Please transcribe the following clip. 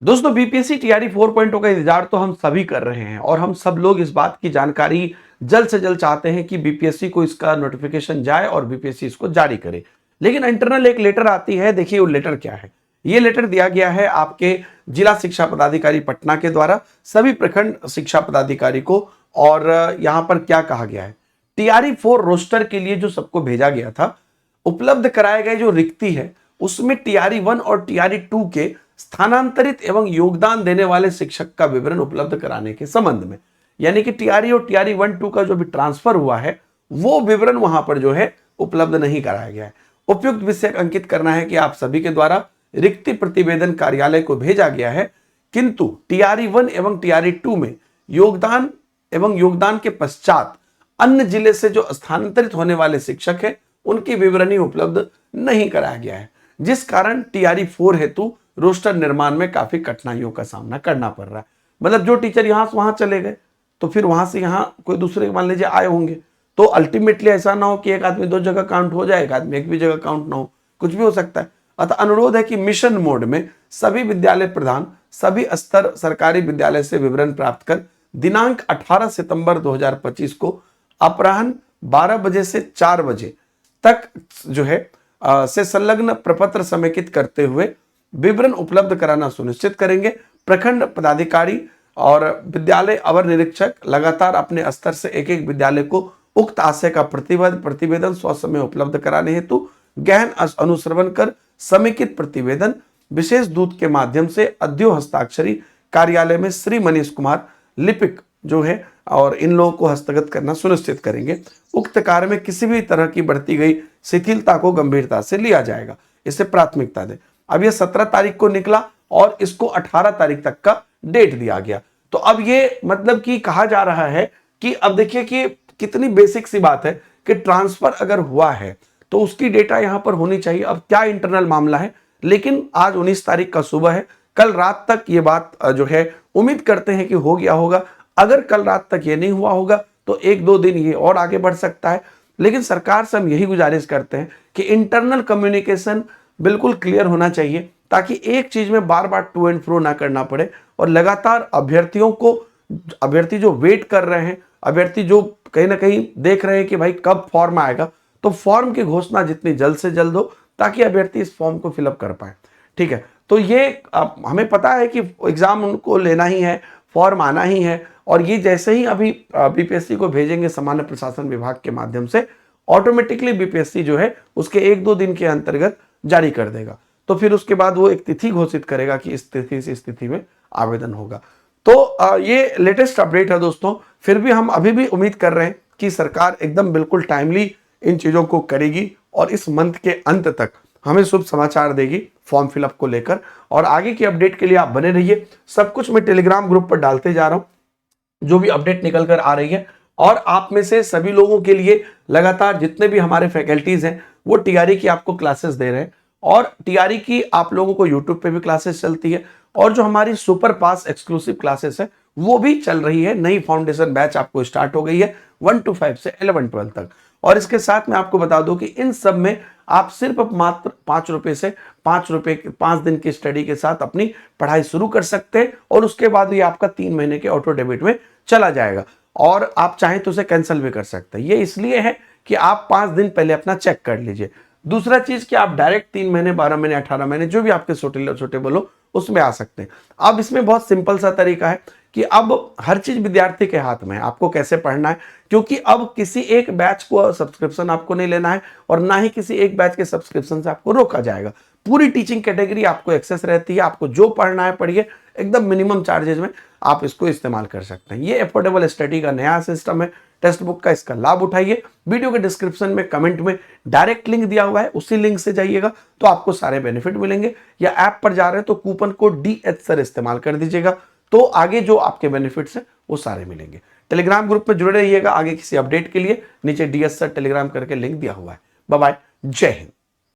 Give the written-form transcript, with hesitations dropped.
दोस्तों BPSC TRE 4.0 का इंतजार तो हम सभी कर रहे हैं और हम सब लोग इस बात की जानकारी जल्द से जल्द चाहते हैं कि बीपीएससी को इसका नोटिफिकेशन जाए और बीपीएससी इसको जारी करे। लेकिन इंटरनल एक लेटर आती है, देखिए वो लेटर क्या है। ये लेटर दिया गया है आपके जिला शिक्षा पदाधिकारी पटना के द्वारा सभी प्रखंड शिक्षा पदाधिकारी को। और यहां पर क्या कहा गया है, टीआरई 4 रोस्टर के लिए जो सबको भेजा गया था, उपलब्ध कराए गए जो रिक्ति है उसमें टीआरई 1 और टीआरई 2 के स्थानांतरित एवं योगदान देने वाले शिक्षक का विवरण उपलब्ध कराने के संबंध में, यानी कि टीआरई और टीआरई 1-2 का जो भी ट्रांसफर हुआ है वो विवरण वहां पर जो है उपलब्ध नहीं कराया गया है। उपयुक्त विषय अंकित करना है कि आप सभी के द्वारा रिक्ति प्रतिवेदन कार्यालय को भेजा गया है, किंतु टीआरई 1 एवं टीआरई 2 में योगदान एवं योगदान के पश्चात अन्य जिले से जो स्थानांतरित होने वाले शिक्षक है उनकी विवरणी उपलब्ध नहीं कराया गया है, जिस कारण टीआरई 4 हेतु रोस्टर निर्माण में काफी कठिनाइयों का सामना करना पड़ रहा है। मतलब जो टीचर यहां से वहां चले गए तो फिर वहां से यहां कोई दूसरे मान लीजिए आए होंगे, तो अल्टीमेटली ऐसा ना हो कि एक आदमी 2 जगह काउंट हो जाए, एक आदमी एक भी जगह काउंट ना हो, कुछ भी हो सकता है। अतः अनुरोध है कि मिशन मोड में सभी विद्यालय प्रधान सभी स्तर सरकारी विद्यालय से विवरण प्राप्त कर दिनांक 18 सितंबर 2025 को अपराह्न 12 बजे से 4 बजे तक जो है से संलग्न प्रपत्र समेकित करते हुए विवरण उपलब्ध कराना सुनिश्चित करेंगे। प्रखंड पदाधिकारी और विद्यालय अवर निरीक्षक लगातार अपने स्तर से एक एक विद्यालय को उक्त आशय का प्रतिवेदन स्वसमय उपलब्ध कराने हेतु गहन अनुश्रवण कर समेकित प्रतिवेदन विशेष दूत के माध्यम से अद्यो हस्ताक्षरी कार्यालय में श्री मनीष कुमार लिपिक जो है और इन लोगों को हस्तगत करना सुनिश्चित करेंगे। उक्त कार्य में किसी भी तरह की बढ़ती गई शिथिलता को गंभीरता से लिया जाएगा, इसे प्राथमिकता दें। अब ये 17 तारीख को निकला और इसको 18 तारीख तक का डेट दिया गया। तो अब ये मतलब कि कहा जा रहा है कि अब देखिए कि कितनी बेसिक सी बात है कि ट्रांसफर अगर हुआ है तो उसकी डेटा यहां पर होनी चाहिए। अब क्या इंटरनल मामला है, लेकिन आज 19 तारीख का सुबह है, कल रात तक ये बात जो है उम्मीद करते हैं कि हो गया होगा। अगर कल रात तक ये नहीं हुआ होगा तो 1-2 दिन ये और आगे बढ़ सकता है। लेकिन सरकार से हम यही गुजारिश करते हैं कि इंटरनल कम्युनिकेशन बिल्कुल क्लियर होना चाहिए, ताकि एक चीज में बार बार टू एंड फ्रो ना करना पड़े और लगातार अभ्यर्थी जो वेट कर रहे हैं, अभ्यर्थी जो कहीं ना कहीं देख रहे हैं कि भाई कब फॉर्म आएगा, तो फॉर्म की घोषणा जितनी जल्द से जल्द हो ताकि अभ्यर्थी इस फॉर्म को फिलअप कर पाए। ठीक है, तो ये हमें पता है कि एग्जाम उनको लेना ही है, फॉर्म आना ही है, और ये जैसे ही अभी बीपीएससी को भेजेंगे सामान्य प्रशासन विभाग के माध्यम से, ऑटोमेटिकली बीपीएससी जो है उसके 1-2 दिन के अंतर्गत जारी कर देगा। तो फिर उसके बाद वो एक तिथि घोषित करेगा कि इस तिथि से इस तिथि में आवेदन होगा। तो ये लेटेस्ट अपडेट है दोस्तों। फिर भी हम अभी भी उम्मीद कर रहे हैं कि सरकार एकदम बिल्कुल टाइमली इन चीजों को करेगी और इस मंथ के अंत तक हमें शुभ समाचार देगी फॉर्म फिलअप को लेकर। और आगे की अपडेट के लिए आप बने रहिए। सब कुछ मैं टेलीग्राम ग्रुप पर डालते जा रहा हूं, जो भी अपडेट निकल कर आ रही है। और आप में से सभी लोगों के लिए लगातार जितने भी हमारे फैकल्टीज हैं वो टीआरई की आपको क्लासेस दे रहे हैं, और टीआरई की आप लोगों को यूट्यूब पे भी क्लासेस चलती है, और जो हमारी सुपर पास एक्सक्लूसिव क्लासेस है वो भी चल रही है। नई फाउंडेशन बैच आपको स्टार्ट हो गई है 1 to 5 से 11-12 तक। और इसके साथ मैं आपको बता दूं कि इन सब में आप सिर्फ मात्र 5 रुपए से 5 रुपए 5 दिन की स्टडी के साथ अपनी पढ़ाई शुरू कर सकते हैं, और उसके बाद ये आपका 3 महीने के ऑटो डेबिट में चला जाएगा, और आप चाहें तो उसे कैंसिल भी कर सकते हैं। ये इसलिए है कि आप 5 दिन पहले अपना चेक कर लीजिए। दूसरा चीज कि आप डायरेक्ट 3 महीने 12 महीने 18 महीने जो भी आपके सुटेबल हो उसमें आ सकते हैं। अब इसमें बहुत सिंपल सा तरीका है कि अब हर चीज विद्यार्थी के हाथ में है, आपको कैसे पढ़ना है, क्योंकि अब किसी एक बैच को सब्सक्रिप्शन आपको नहीं लेना है और ना ही किसी एक बैच के सब्सक्रिप्शन से आपको रोका जाएगा। पूरी टीचिंग कैटेगरी आपको एक्सेस रहती है, आपको जो पढ़ना है पढ़िए, एकदम मिनिमम चार्जेज में आप इसको इस्तेमाल कर सकते हैं। ये अफोर्डेबल स्टडी का नया सिस्टम है, टेक्स्ट बुक का, इसका लाभ उठाइए। वीडियो के डिस्क्रिप्शन में कमेंट में डायरेक्ट लिंक दिया हुआ है, उसी लिंक से जाइएगा तो आपको सारे बेनिफिट मिलेंगे। या ऐप पर जा रहे हैं तो कूपन कोड DH सर इस्तेमाल कर दीजिएगा, तो आगे जो आपके बेनिफिट्स हैं वो सारे मिलेंगे। टेलीग्राम ग्रुप में जुड़े रहिएगा। आगे किसी अपडेट के लिए नीचे DS सर टेलीग्राम करके लिंक दिया हुआ है। बाय बाय, जय हिंद।